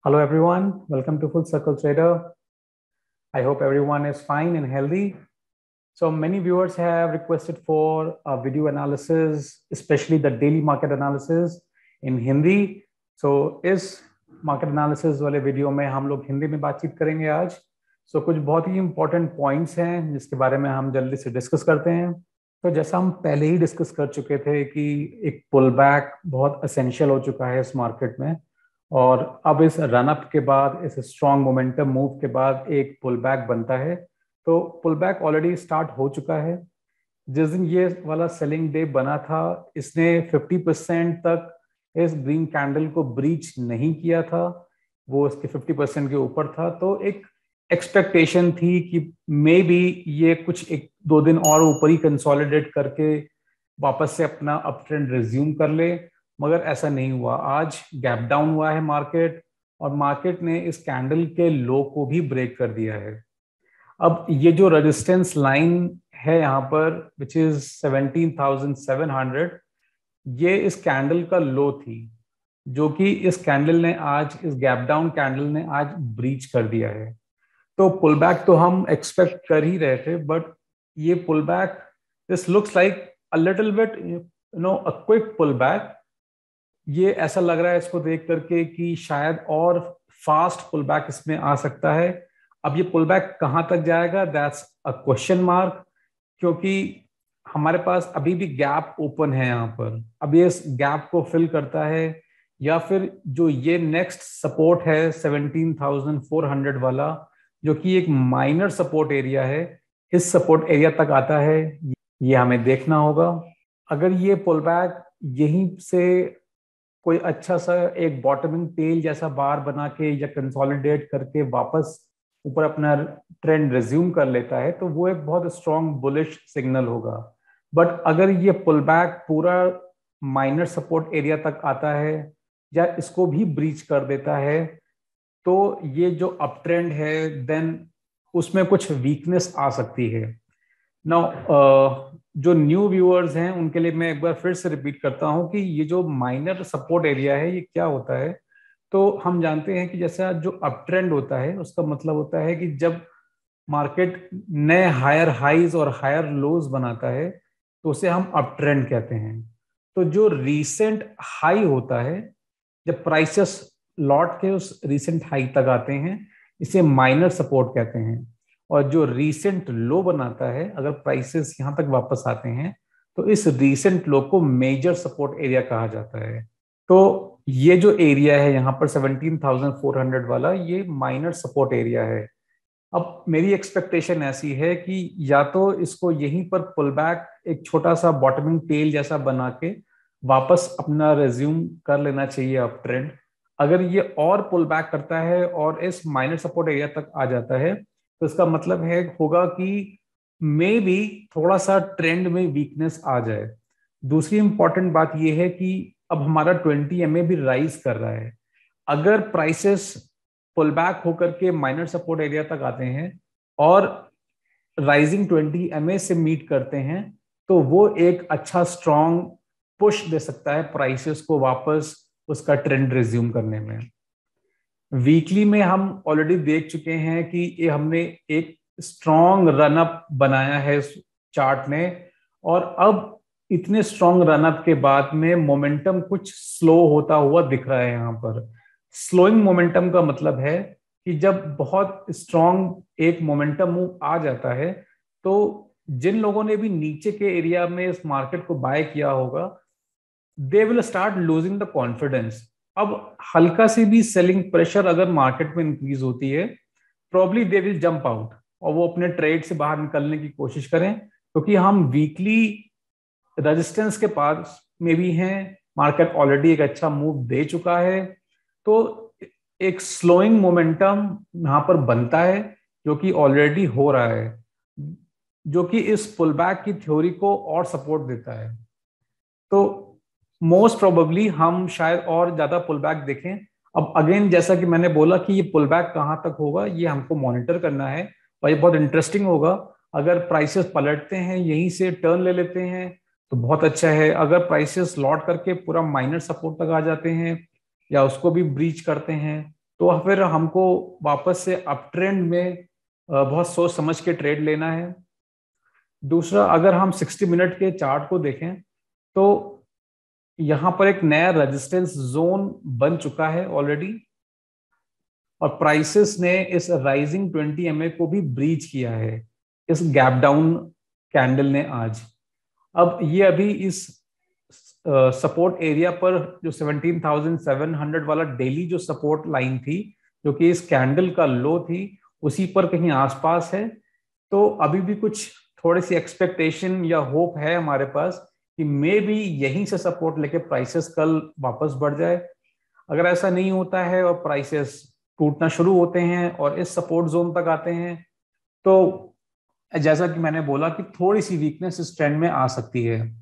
Hello everyone, welcome to Full Circle Trader. I hope everyone is fine and healthy. So many viewers have requested for a video analysis, especially the daily market analysis in Hindi. So इस market analysis वाले video में हम लोग हिंदी में बातचीत करेंगे आज. So कुछ बहुत ही important points हैं जिसके बारे में हम जल्दी से डिस्कस करते हैं. तो जैसा हम पहले ही डिस्कस कर चुके थे कि एक पुल बैक बहुत असेंशियल हो चुका है इस मार्केट में, और अब इस रन अप के बाद, इस स्ट्रॉन्ग मोमेंटम मूव के बाद एक पुल बैक बनता है. तो पुल बैक ऑलरेडी स्टार्ट हो चुका है. जिस दिन ये वाला सेलिंग डे बना था, इसने 50% तक इस ग्रीन कैंडल को ब्रीच नहीं किया था. वो इसके 50% के ऊपर था. तो एक एक्सपेक्टेशन थी कि मे बी ये कुछ एक दो दिन और ऊपर ही कंसोलिडेट करके वापस से अपना अप ट्रेंड रिज्यूम कर ले, मगर ऐसा नहीं हुआ. आज गैप डाउन हुआ है मार्केट, और मार्केट ने इस कैंडल के लो को भी ब्रेक कर दिया है. अब ये जो रेजिस्टेंस लाइन है यहाँ पर, विच इज 17,700, ये इस कैंडल का लो थी, जो कि इस कैंडल ने आज, इस गैप डाउन कैंडल ने आज ब्रीच कर दिया है. तो पुल बैक तो हम एक्सपेक्ट कर ही रहे थे, बट ये pull back, this looks like a little bit a quick pull back. ये ऐसा लग रहा है इसको देख करके कि शायद और फास्ट पुल बैक इसमें आ सकता है. अब ये पुल बैक कहां तक जाएगा, दैट्स अ क्वेश्चन मार्क, क्योंकि हमारे पास अभी भी गैप ओपन है यहाँ पर. अब ये इस गैप को फिल करता है, या फिर जो ये नेक्स्ट सपोर्ट है 17,400 वाला, जो कि एक माइनर सपोर्ट एरिया है, इस सपोर्ट एरिया तक आता है, ये हमें देखना होगा. अगर ये पुल बैक यहीं से कोई अच्छा सा एक बॉटमिंग टेल जैसा बार बना के या कंसोलिडेट करके वापस ऊपर अपना ट्रेंड रिज्यूम कर लेता है, तो वो एक बहुत स्ट्रॉन्ग बुलिश सिग्नल होगा. बट अगर ये पुल बैक पूरा माइनर सपोर्ट एरिया तक आता है या इसको भी ब्रीच कर देता है, तो ये जो अप ट्रेंड है देन उसमें कुछ वीकनेस आ सकती है. नाउ जो न्यू व्यूअर्स हैं उनके लिए मैं एक बार फिर से रिपीट करता हूं कि ये जो माइनर सपोर्ट एरिया है ये क्या होता है. तो हम जानते हैं कि जैसा जो अप ट्रेंड होता है उसका मतलब होता है कि जब मार्केट नए हायर हाईज और हायर लोज बनाता है तो उसे हम अप ट्रेंड कहते हैं. तो जो रीसेंट हाई होता है, जब प्राइसेस लौट के उस रीसेंट हाई तक आते हैं, इसे माइनर सपोर्ट कहते हैं. और जो रीसेंट लो बनाता है, अगर प्राइसेस यहां तक वापस आते हैं, तो इस रीसेंट लो को मेजर सपोर्ट एरिया कहा जाता है. तो ये जो एरिया है यहाँ पर 17,400 वाला, ये माइनर सपोर्ट एरिया है. अब मेरी एक्सपेक्टेशन ऐसी है कि या तो इसको यहीं पर पुल बैक एक छोटा सा बॉटमिंग टेल जैसा बना के वापस अपना रिज्यूम कर लेना चाहिए अप ट्रेंड. अगर ये और पुल बैक करता है और इस माइनर सपोर्ट एरिया तक आ जाता है, तो इसका मतलब है होगा कि मे बी थोड़ा सा ट्रेंड में वीकनेस आ जाए. दूसरी इंपॉर्टेंट बात यह है कि अब हमारा 20 MA भी राइज कर रहा है. अगर प्राइसेस पुल बैक होकर के माइनर सपोर्ट एरिया तक आते हैं और राइजिंग 20 MA से मीट करते हैं, तो वो एक अच्छा स्ट्रॉन्ग पुश दे सकता है प्राइसेस को वापस उसका ट्रेंड रिज्यूम करने में. वीकली में हम ऑलरेडी देख चुके हैं कि ये हमने एक स्ट्रॉन्ग रन अप बनाया है इस चार्ट ने, और अब इतने स्ट्रॉन्ग रन अप के बाद में मोमेंटम कुछ स्लो होता हुआ दिख रहा है. यहाँ पर स्लोइंग मोमेंटम का मतलब है कि जब बहुत स्ट्रॉन्ग एक मोमेंटम मूव आ जाता है, तो जिन लोगों ने भी नीचे के एरिया में इस मार्केट को बाय किया होगा, they will start losing the confidence. अब हल्का सी भी सेलिंग प्रेशर अगर मार्केट में इंक्रीज होती है, probably they will jump out और वो अपने ट्रेड से बाहर निकलने की कोशिश करें, क्योंकि हम वीकली रेजिस्टेंस के पास में भी हैं. मार्केट ऑलरेडी एक अच्छा मूव दे चुका है, तो एक स्लोइंग मोमेंटम यहां पर बनता है, जो कि ऑलरेडी हो रहा है, जो कि इस पुल बैक की थ्योरी को और सपोर्ट देता है. तो मोस्ट प्रोबेबली हम शायद और ज्यादा पुल बैक देखें. अब अगेन, जैसा कि मैंने बोला कि ये पुल बैक कहां तक होगा ये हमको मॉनिटर करना है, और ये बहुत इंटरेस्टिंग होगा. अगर प्राइसेस पलटते हैं, यहीं से टर्न ले लेते हैं, तो बहुत अच्छा है. अगर प्राइसेस लौट करके पूरा माइनर सपोर्ट तक आ जाते हैं या उसको भी ब्रीच करते हैं, तो फिर हमको वापस से अप ट्रेंड में बहुत सोच समझ के ट्रेड लेना है। दूसरा, अगर हम 60 मिनट के चार्ट को देखें तो यहां पर एक नया रेजिस्टेंस जोन बन चुका है ऑलरेडी, और प्राइसेस ने इस राइजिंग 20 MA को भी ब्रीच किया है इस गैप डाउन कैंडल ने आज। अब ये अभी इस सपोर्ट एरिया पर जो 17,700 वाला डेली जो सपोर्ट लाइन थी, जो कि इस कैंडल का लो थी, उसी पर कहीं आसपास है। तो अभी भी कुछ थोड़ी सी एक्सपेक्टेशन या होप है हमारे पास कि मे बी यहीं से सपोर्ट लेके प्राइसेस कल वापस बढ़ जाए। अगर ऐसा नहीं होता है और प्राइसेस टूटना शुरू होते हैं और इस सपोर्ट जोन तक आते हैं, तो जैसा कि मैंने बोला कि थोड़ी सी वीकनेस इस ट्रेंड में आ सकती है।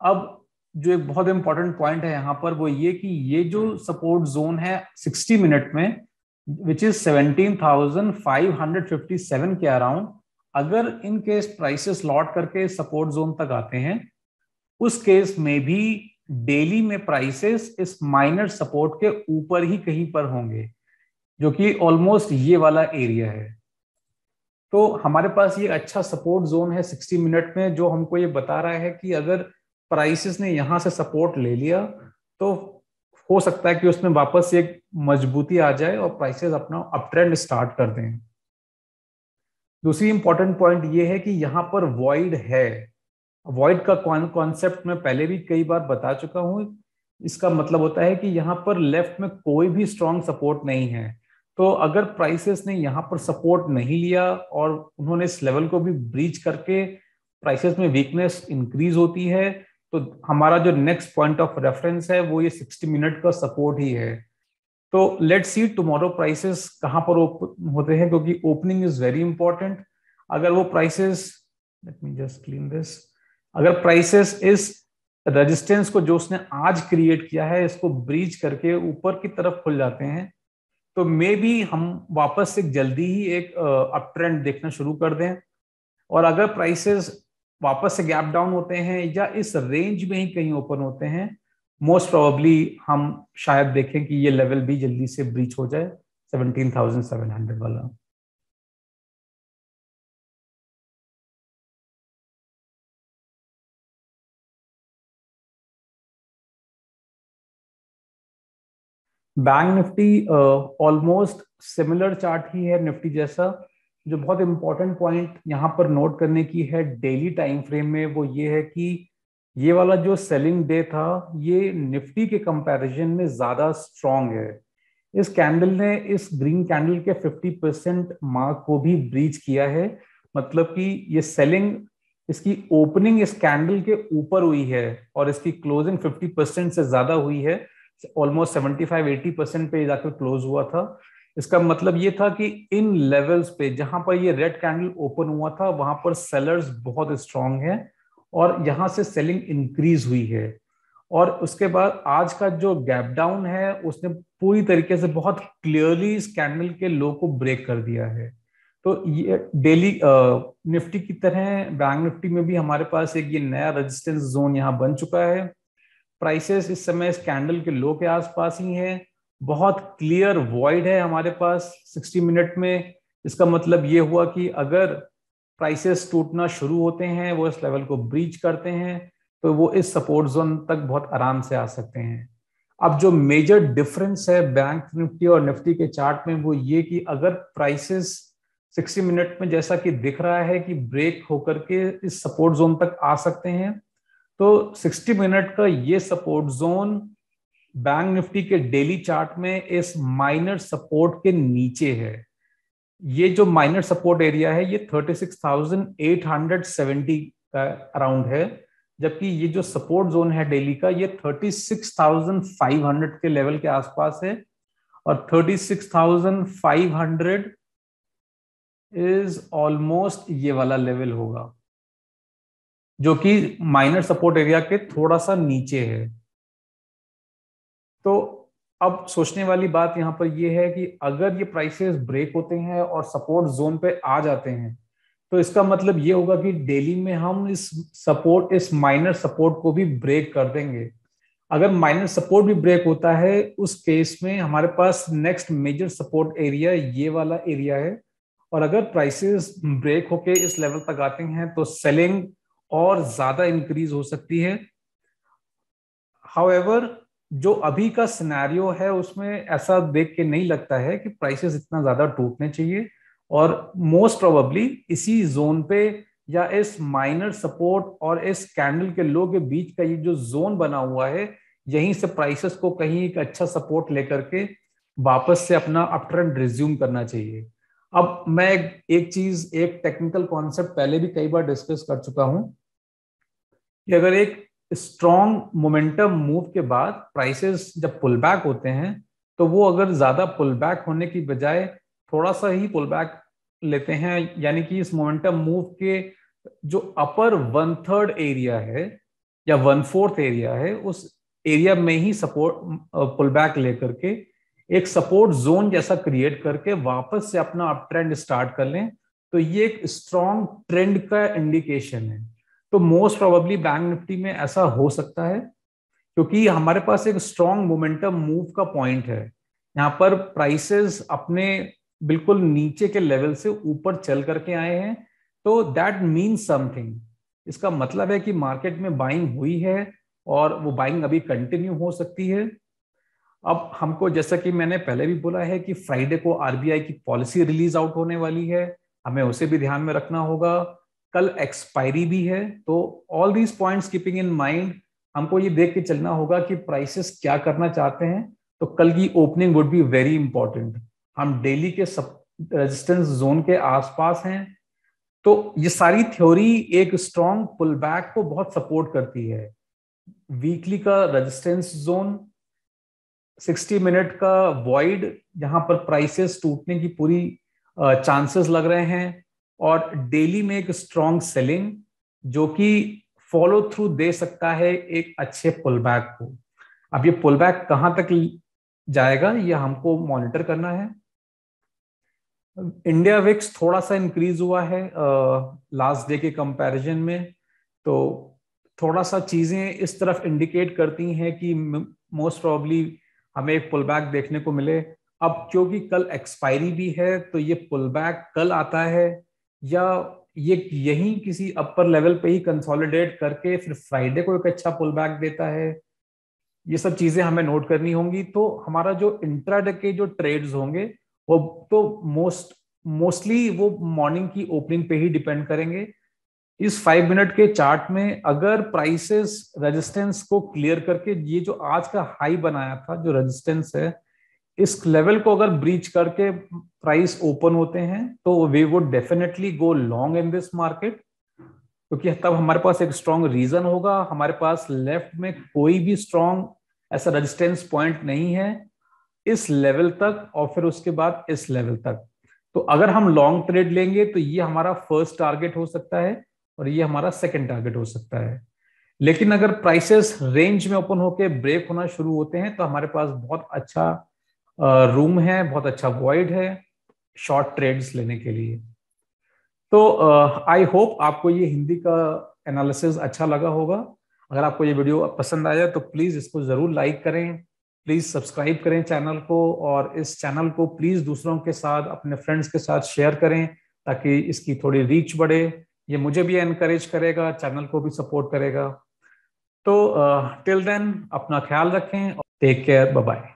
अब जो एक बहुत इंपॉर्टेंट पॉइंट है यहाँ पर वो ये कि ये जो सपोर्ट जोन है 60 मिनट में, विच इज 17,557 के अराउंड, अगर इन केस प्राइसेस लौट करके सपोर्ट जोन तक आते हैं, उस केस में भी डेली में प्राइसेस इस माइनर सपोर्ट के ऊपर ही कहीं पर होंगे, जो कि ऑलमोस्ट ये वाला एरिया है। तो हमारे पास ये अच्छा सपोर्ट जोन है 60 मिनट में, जो हमको ये बता रहा है कि अगर प्राइसेस ने यहां से सपोर्ट ले लिया तो हो सकता है कि उसमें वापस एक मजबूती आ जाए और प्राइसेस अपना अप ट्रेंड स्टार्ट कर दें। दूसरी इंपॉर्टेंट पॉइंट ये है कि यहाँ पर वॉइड है। वॉइड का कॉन्सेप्ट मैं पहले भी कई बार बता चुका हूं। इसका मतलब होता है कि यहाँ पर लेफ्ट में कोई भी स्ट्रॉन्ग सपोर्ट नहीं है। तो अगर प्राइसेस ने यहाँ पर सपोर्ट नहीं लिया और उन्होंने इस लेवल को भी ब्रीच करके प्राइसेस में वीकनेस इंक्रीज होती है, तो हमारा जो नेक्स्ट पॉइंट ऑफ रेफरेंस है वो ये 60 मिनट का सपोर्ट ही है। तो लेट्स सी टुमारो प्राइसेस कहां पर होते हैं, क्योंकि ओपनिंग इज वेरी इंपॉर्टेंट। अगर वो prices, let me just clean this, अगर प्राइसेस इस रेजिस्टेंस को जो उसने आज क्रिएट किया है इसको ब्रीच करके ऊपर की तरफ खुल जाते हैं, तो मे बी हम वापस से जल्दी ही एक अप ट्रेंड देखना शुरू कर दें। और अगर प्राइसेस वापस से गैप डाउन होते हैं या इस रेंज में ही कहीं ओपन होते हैं, मोस्ट प्रोबेबली हम शायद देखें कि ये लेवल भी जल्दी से ब्रीच हो जाए 17,700 वाला। Bank Nifty almost similar chart ही है निफ्टी जैसा। जो बहुत इंपॉर्टेंट पॉइंट यहाँ पर नोट करने की है डेली टाइम फ्रेम में वो ये है कि ये वाला जो सेलिंग डे था ये निफ्टी के कंपैरिजन में ज्यादा स्ट्रांग है। इस कैंडल ने इस ग्रीन कैंडल के 50% मार्क को भी ब्रीच किया है। मतलब कि ये सेलिंग, इसकी ओपनिंग इस कैंडल के ऊपर हुई है और इसकी क्लोजिंग 50% से ज्यादा हुई है, ऑलमोस्ट 75-80% पे जाकर क्लोज हुआ था। इसका मतलब ये था कि इन लेवल्स पे जहां पर ये रेड कैंडल ओपन हुआ था वहां पर सेलर्स बहुत स्ट्रांग है और यहां से सेलिंग इंक्रीज हुई है। और उसके बाद आज का जो गैप डाउन है उसने पूरी तरीके से बहुत क्लियरली इस कैंडल के लो को ब्रेक कर दिया है। तो ये डेली निफ्टी की तरह बैंक निफ्टी में भी हमारे पास एक ये नया रेजिस्टेंस जोन यहाँ बन चुका है। प्राइसेस इस समय इस कैंडल के लो के आसपास ही हैं। बहुत क्लियर वॉइड है हमारे पास 60 मिनट में। इसका मतलब ये हुआ कि अगर प्राइसेस टूटना शुरू होते हैं, वो इस लेवल को ब्रीच करते हैं, तो वो इस सपोर्ट जोन तक बहुत आराम से आ सकते हैं। अब जो मेजर डिफरेंस है बैंक निफ्टी और निफ्टी के चार्ट में वो ये कि अगर प्राइसेस 60 मिनट में जैसा कि दिख रहा है कि ब्रेक होकर के इस सपोर्ट जोन तक आ सकते हैं, तो 60 मिनट का ये सपोर्ट जोन बैंक निफ्टी के डेली चार्ट में इस माइनर सपोर्ट के नीचे है। ये जो माइनर सपोर्ट एरिया है ये 36,870 का अराउंड है, जबकि ये जो सपोर्ट जोन है डेली का ये 36,500 के लेवल के आसपास है। और 36,500 इज ऑलमोस्ट ये वाला लेवल होगा जो कि माइनर सपोर्ट एरिया के थोड़ा सा नीचे है। तो अब सोचने वाली बात यहाँ पर यह है कि अगर ये प्राइसेस ब्रेक होते हैं और सपोर्ट जोन पे आ जाते हैं, तो इसका मतलब ये होगा कि डेली में हम इस माइनर सपोर्ट को भी ब्रेक कर देंगे। अगर माइनर सपोर्ट भी ब्रेक होता है, उस केस में हमारे पास नेक्स्ट मेजर सपोर्ट एरिया ये वाला एरिया है। और अगर प्राइसेस ब्रेक होके इस लेवल तक आते हैं तो सेलिंग और ज्यादा इंक्रीज हो सकती है। हाउएवर, जो अभी का सिनेरियो है उसमें ऐसा देख के नहीं लगता है कि प्राइसेस इतना ज्यादा टूटने चाहिए, और मोस्ट प्रोबेबली इसी जोन पे या इस माइनर सपोर्ट और इस कैंडल के लो के बीच का ये जो जोन बना हुआ है, यहीं से प्राइसेस को कहीं एक अच्छा सपोर्ट लेकर के वापस से अपना अप ट्रेंड रिज्यूम करना चाहिए। अब मैं एक चीज, एक टेक्निकल कॉन्सेप्ट पहले भी कई बार डिस्कस कर चुका हूं कि अगर एक स्ट्रॉन्ग मोमेंटम मूव के बाद प्राइसेस जब पुल बैक होते हैं, तो वो अगर ज्यादा पुल बैक होने की बजाय थोड़ा सा ही पुल बैक लेते हैं, यानी कि इस मोमेंटम मूव के जो अपर 1/3 एरिया है या 1/4 एरिया है, उस एरिया में ही सपोर्ट पुल बैक लेकर के एक सपोर्ट जोन जैसा क्रिएट करके वापस से अपना अप ट्रेंड स्टार्ट कर लें, तो ये एक स्ट्रॉन्ग ट्रेंड का इंडिकेशन है। तो मोस्ट प्रोबेबली बैंक निफ्टी में ऐसा हो सकता है, क्योंकि हमारे पास एक स्ट्रॉन्ग मोमेंटम मूव का पॉइंट है। यहाँ पर प्राइसेस अपने बिल्कुल नीचे के लेवल से ऊपर चल करके आए हैं, तो दैट मीन्स समथिंग। इसका मतलब है कि मार्केट में बाइंग हुई है और वो बाइंग अभी कंटिन्यू हो सकती है। अब हमको, जैसा कि मैंने पहले भी बोला है, कि फ्राइडे को आरबीआई की पॉलिसी रिलीज आउट होने वाली है, हमें उसे भी ध्यान में रखना होगा। कल एक्सपायरी भी है, तो all these points keeping in mind, हमको ये देख के चलना होगा कि प्राइसेस क्या करना चाहते हैं। तो कल की opening would be very important. हम डेली के रेजिस्टेंस जोन के आसपास हैं, तो ये सारी थ्योरी एक स्ट्रॉन्ग पुल बैक को बहुत सपोर्ट करती है। वीकली का रेजिस्टेंस जोन, 60 मिनट का वॉइड जहां पर प्राइसेस टूटने की पूरी चांसेस लग रहे हैं, और डेली में एक स्ट्रॉन्ग सेलिंग जो कि फॉलो थ्रू दे सकता है एक अच्छे पुल बैक को। अब ये पुल बैक कहां तक जाएगा ये हमको मॉनिटर करना है। इंडिया विक्स थोड़ा सा इंक्रीज हुआ है लास्ट डे के कंपैरिजन में, तो थोड़ा सा चीजें इस तरफ इंडिकेट करती हैं कि मोस्ट प्रोबेबली हमें एक पुल बैक देखने को मिले। अब क्योंकि कल एक्सपायरी भी है, तो ये पुल बैक कल आता है या ये यहीं किसी अपर लेवल पे ही कंसोलिडेट करके फिर फ्राइडे को एक अच्छा पुल बैक देता है, ये सब चीजें हमें नोट करनी होंगी। तो हमारा जो इंट्राडे के जो ट्रेड्स होंगे वो तो मोस्टली वो मॉर्निंग की ओपनिंग पे ही डिपेंड करेंगे। इस 5 मिनट के चार्ट में अगर प्राइसेस रेजिस्टेंस को क्लियर करके ये जो आज का हाई बनाया था, जो रेजिस्टेंस है, इस लेवल को अगर ब्रीच करके प्राइस ओपन होते हैं, तो we would definitely go long in this market, क्योंकि तब हमारे पास एक स्ट्रॉन्ग रीजन होगा। हमारे पास लेफ्ट में कोई भी स्ट्रॉन्ग ऐसा रेजिस्टेंस पॉइंट नहीं है इस लेवल तक, और फिर उसके बाद इस लेवल तक। तो अगर हम लॉन्ग ट्रेड लेंगे तो ये हमारा फर्स्ट टारगेट हो सकता है और ये हमारा सेकंड टारगेट हो सकता है। लेकिन अगर प्राइसेस रेंज में ओपन होकर ब्रेक होना शुरू होते हैं, तो हमारे पास बहुत अच्छा रूम है, बहुत अच्छा वॉइड है शॉर्ट ट्रेड्स लेने के लिए। तो आई होप आपको ये हिंदी का एनालिसिस अच्छा लगा होगा। अगर आपको ये वीडियो पसंद आया तो प्लीज इसको जरूर लाइक करें, प्लीज सब्सक्राइब करें चैनल को, और इस चैनल को प्लीज दूसरों के साथ, अपने फ्रेंड्स के साथ शेयर करें ताकि इसकी थोड़ी रीच बढ़े। ये मुझे भी एनकरेज करेगा, चैनल को भी सपोर्ट करेगा। तो टिल देन अपना ख्याल रखें और टेक केयर, बाय बाय।